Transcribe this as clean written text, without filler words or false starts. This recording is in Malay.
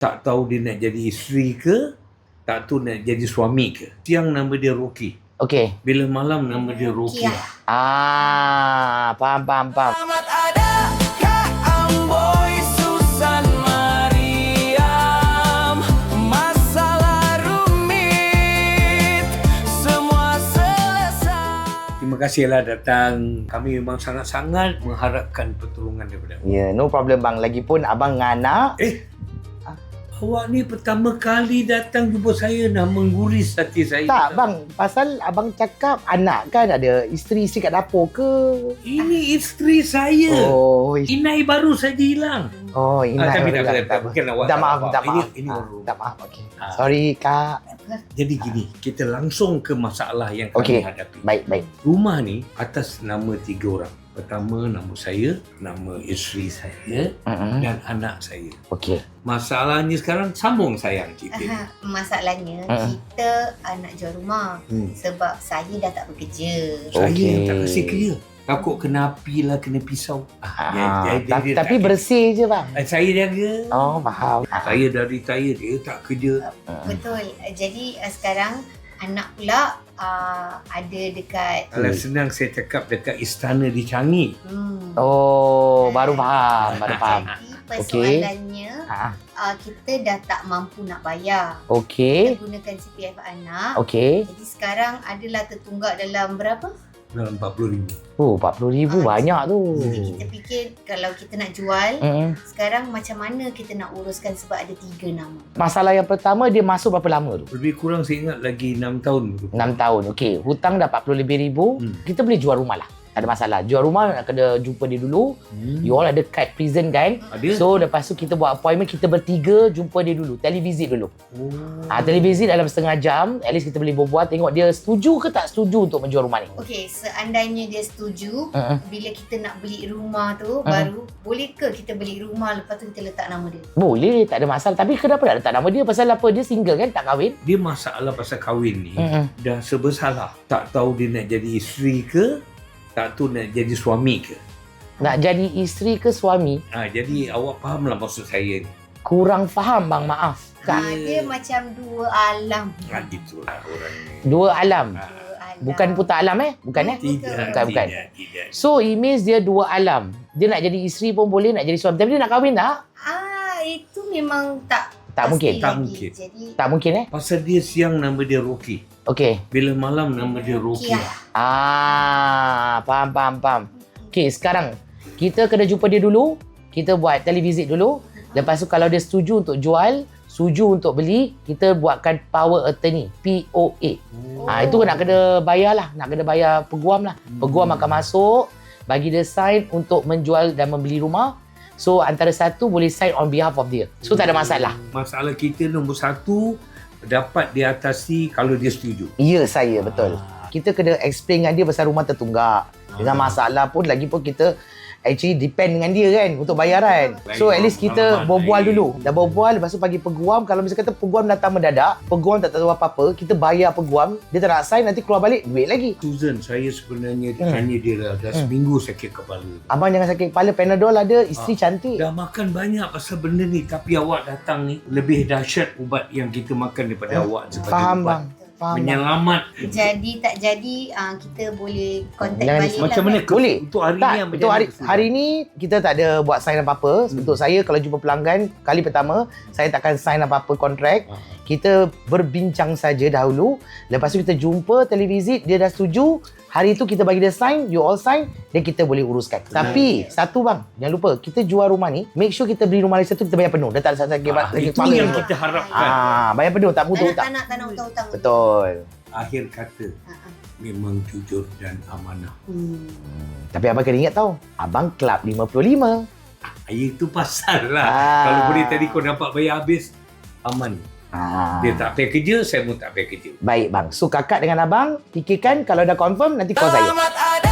Tak tahu dia nak jadi isteri ke, tak tahu nak jadi suami ke. Siang nama dia Rocky. Okey. Bila malam nama dia Rocky. Faham. Selamat ada Kak Amboy Susan Mariam. Masalah rumit semua selesai. Terima kasihlah datang. Kami memang sangat-sangat mengharapkan pertolongan daripada Ya, no problem bang. Lagipun abang ngana. awak ni pertama kali datang jumpa saya nak mengguris hati saya. Tak bang, pasal abang cakap anak kan ada isteri-isteri kat dapur ke? Ini isteri saya. Oh, Inai baru saja hilang. ingat. Tapi tak mungkin awak. Dah maaf. Ini baru. Tak maaf, okey. Sorry kak. Jadi gini, kita langsung ke masalah yang kami Okey. hadapi. Baik. Rumah ni atas nama 3 orang. Pertama nama saya, nama isteri saya dan anak saya. Okey. Masalahnya sekarang sambung sayang kita. Masalahnya kita nak jual rumah sebab saya dah tak bekerja. Saya Okey. yang tak kasih kerja. Takut kena api lah, kena pisau. Dia Tapi tak- bersih je bang. Saya jaga. Oh, faham. Saya dah retire, dia tak kerja. Betul. Jadi sekarang anak pula ada dekat Kalau senang saya cakap dekat istana di Changi. Oh, baru faham. Jadi persoalannya Ah, kita dah tak mampu nak bayar. okey. Kita gunakan CPF anak. Okey. Jadi sekarang adalah tertunggak dalam berapa? Dalam 40,000. Oh, 40,000 banyak tu. Jadi kita fikir kalau kita nak jual, Mm-mm. sekarang macam mana kita nak uruskan sebab ada 3 nama. Masalah yang pertama, dia masuk berapa lama tu? Lebih kurang saya ingat lagi 6 tahun. 6 tahun. Okey, hutang dah 40 lebih ribu. Kita boleh jual rumah lah. Tak ada masalah. Jual rumah nak kena jumpa dia dulu. You all ada kad prison kan? Ada? So lepas tu kita buat appointment, kita bertiga jumpa dia dulu. Televisit dulu. Oh. Televisit dalam setengah jam. At least kita boleh berbual, tengok dia setuju ke tak setuju untuk menjual rumah ni. Okey, seandainya dia setuju, bila kita nak beli rumah tu, Mm-mm. baru boleh ke kita beli rumah lepas tu kita letak nama dia? Boleh, tak ada masalah. Tapi kenapa nak letak nama dia? Pasal apa? Dia single kan? Tak kahwin? Dia masalah pasal kahwin ni Mm-mm. dah sebersalah. Tak tahu dia nak jadi isteri ke, tak tahu nak jadi suami ke. Nak jadi isteri ke suami? Jadi awak fahamlah maksud saya ni. Kurang faham bang, maaf. Dia macam dua alam. Gitulah orang ni. Dua alam. Dua alam. Bukan putar alam Bukan Tidak, Bukan. tidak. So it means dia dua alam. Dia nak jadi isteri pun boleh, nak jadi suami. Tapi dia nak kahwin tak? Itu memang tak Tak pasti mungkin. Tak lagi. mungkin. Jadi Tak mungkin Pasal dia siang nama dia Rocky. Okey. Bila malam nama dia Rocky. Faham. Okey, sekarang kita kena jumpa dia dulu. Kita buat televisit dulu. Lepas tu kalau dia setuju untuk jual, setuju untuk beli, kita buatkan power attorney, POA. Itu nak kena bayar lah. Nak kena bayar peguam lah. Peguam akan masuk, bagi dia sign untuk menjual dan membeli rumah. So antara satu boleh sign on behalf of dia. So tak ada masalah. Masalah kita nombor 1 dapat diatasi kalau dia setuju. Ya, saya betul. Kita kena explain dengan dia pasal rumah tertunggak. Dengan masalah pun lagi pun kita actually depend dengan dia kan untuk bayaran. So at least kita berbual dulu. Dah berbual, lepas tu bagi peguam. Kalau misalnya kata peguam datang mendadak, peguam tak tahu apa-apa, kita bayar peguam, dia tak nak sign, nanti keluar balik duit lagi. Susan, saya sebenarnya tanya dia dah seminggu sakit kepala. Abang jangan sakit kepala, Panadol ada, isteri cantik. Dah makan banyak pasal benda ni, tapi awak datang ni lebih dahsyat ubat yang kita makan daripada awak sebagai Faham ubat bang. Faham. menyelamat. jadi tak jadi kita boleh contact Jangan balik Macam lah mana kan? Boleh. untuk hari Tak, ni yang untuk berjaya hari, kesulitan? hari ni kita tak ada buat sign apa-apa. Untuk saya kalau jumpa pelanggan kali pertama, saya takkan sign apa-apa kontrak. Kita berbincang saja dahulu. Lepas tu kita jumpa televisit, dia dah setuju. Hari tu kita bagi dia sign, you all sign, dan kita boleh uruskan. Tapi satu bang, jangan lupa kita jual rumah ni, make sure kita beli rumah lagi satu kita bayar penuh. Dah tak ada sakit Itu kepala yang ni. kita harapkan. Bayar penuh, tak mutu tak tak. nak hutang-hutang. Betul. Akhir kata memang jujur dan amanah. Tapi abang kena ingat tau, abang Club 55. Itu pasal lah. Ah. Kalau boleh tadi kau dapat bayar habis, aman. Dia tak payah kerja, saya pun tak payah kerja. Baik bang. So kakak dengan abang fikirkan kalau dah confirm nanti call saya. Selamat ada